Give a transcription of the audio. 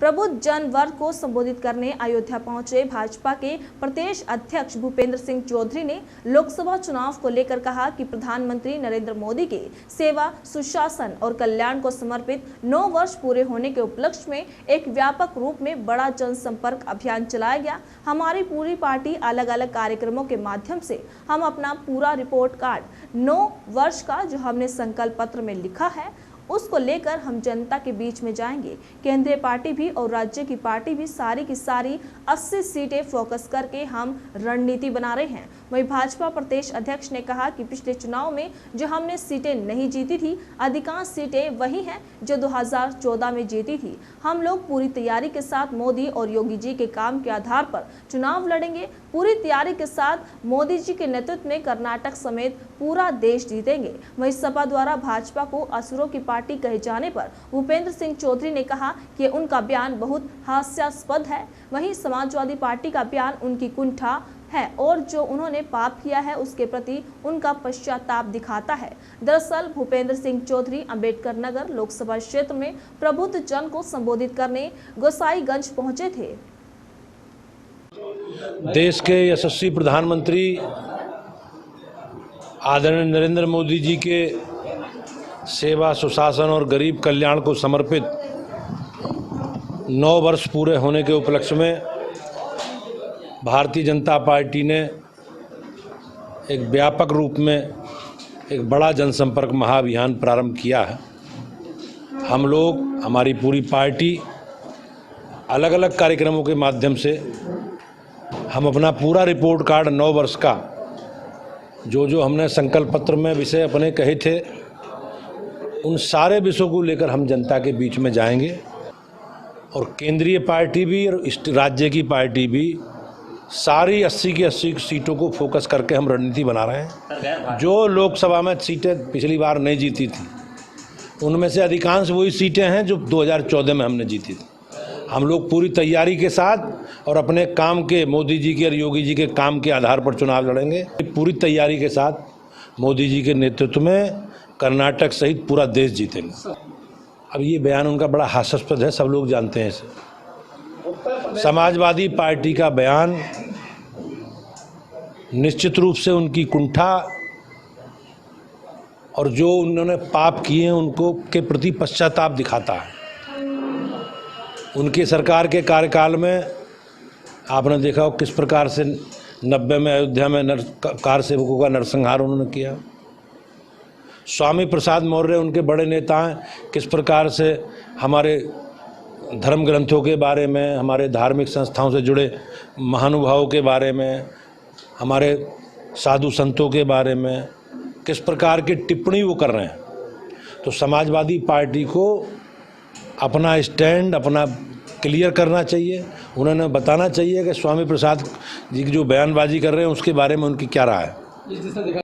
प्रबुद्ध जन वर्ग को संबोधित करने अयोध्या पहुंचे भाजपा के प्रदेश अध्यक्ष भूपेंद्र सिंह चौधरी ने लोकसभा चुनाव को लेकर कहा कि प्रधानमंत्री नरेंद्र मोदी के सेवा, सुशासन और कल्याण को समर्पित 9 वर्ष पूरे होने के उपलक्ष्य में एक व्यापक रूप में बड़ा जनसंपर्क अभियान चलाया गया। हमारी पूरी पार्टी अलग अलग कार्यक्रमों के माध्यम से हम अपना पूरा रिपोर्ट कार्ड 9 वर्ष का जो हमने संकल्प पत्र में लिखा है उसको लेकर हम जनता के बीच में जाएंगे। केंद्रीय पार्टी भी और राज्य की पार्टी भी सारी की सारी 80 सीटें फोकस करके हम रणनीति बना रहे हैं। वहीं भाजपा प्रदेश अध्यक्ष ने कहा कि पिछले चुनाव में जो हमने सीटें नहीं जीती थी, अधिकांश सीटें वही हैं जो 2014 में जीती थी। हम लोग पूरी तैयारी के साथ मोदी और योगी जी के काम के आधार पर चुनाव लड़ेंगे। पूरी तैयारी के साथ मोदी जी के नेतृत्व में कर्नाटक समेत पूरा देश जीतेंगे। वहीं सपा द्वारा भाजपा को असुरों की पार्टी कहे जाने पर भूपेंद्र सिंह चौधरी ने कहा कि उनका बयान बहुत हास्यास्पद है। वहीं समाजवादी पार्टी का बयान उनकी कुंठा है और जो उन्होंने पाप किया है उसके प्रति उनका पश्चाताप दिखाता है। दरअसल भूपेंद्र सिंह चौधरी अंबेडकर नगर लोकसभा क्षेत्र में प्रबुद्ध जन को संबोधित करने गोसाईगंज पहुंचे थे। देश के यशस्वी प्रधानमंत्री आदरणीय नरेंद्र मोदी जी के सेवा, सुशासन और गरीब कल्याण को समर्पित 9 वर्ष पूरे होने के उपलक्ष्य में भारतीय जनता पार्टी ने एक व्यापक रूप में एक बड़ा जनसंपर्क महाअभियान प्रारंभ किया है। हम लोग, हमारी पूरी पार्टी अलग अलग कार्यक्रमों के माध्यम से हम अपना पूरा रिपोर्ट कार्ड 9 वर्ष का जो हमने संकल्प पत्र में विषय अपने कहे थे उन सारे विषयों को लेकर हम जनता के बीच में जाएंगे। और केंद्रीय पार्टी भी और राज्य की पार्टी भी सारी 80 की 80 सीटों को फोकस करके हम रणनीति बना रहे हैं। जो लोकसभा में सीटें पिछली बार नहीं जीती थी उनमें से अधिकांश वही सीटें हैं जो 2014 में हमने जीती थी। हम लोग पूरी तैयारी के साथ और अपने काम के, मोदी जी के और योगी जी के काम के आधार पर चुनाव लड़ेंगे। पूरी तैयारी के साथ मोदी जी के नेतृत्व में कर्नाटक सहित पूरा देश जीतेंगे। अब ये बयान उनका बड़ा हास्यास्पद है, सब लोग जानते हैं इसे। समाजवादी पार्टी का बयान निश्चित रूप से उनकी कुंठा और जो उन्होंने पाप किए हैं उनको के प्रति पश्चाताप दिखाता है। उनकी सरकार के कार्यकाल में आपने देखा हो किस प्रकार से 90 में अयोध्या में कार सेवकों का नरसंहार उन्होंने किया। स्वामी प्रसाद मौर्य उनके बड़े नेता हैं, किस प्रकार से हमारे धर्म ग्रंथों के बारे में, हमारे धार्मिक संस्थाओं से जुड़े महानुभावों के बारे में, हमारे साधु संतों के बारे में किस प्रकार की टिप्पणी वो कर रहे हैं। तो समाजवादी पार्टी को अपना स्टैंड अपना क्लियर करना चाहिए। उन्होंने बताना चाहिए कि स्वामी प्रसाद जी की जो बयानबाजी कर रहे हैं उसके बारे में उनकी क्या राय है।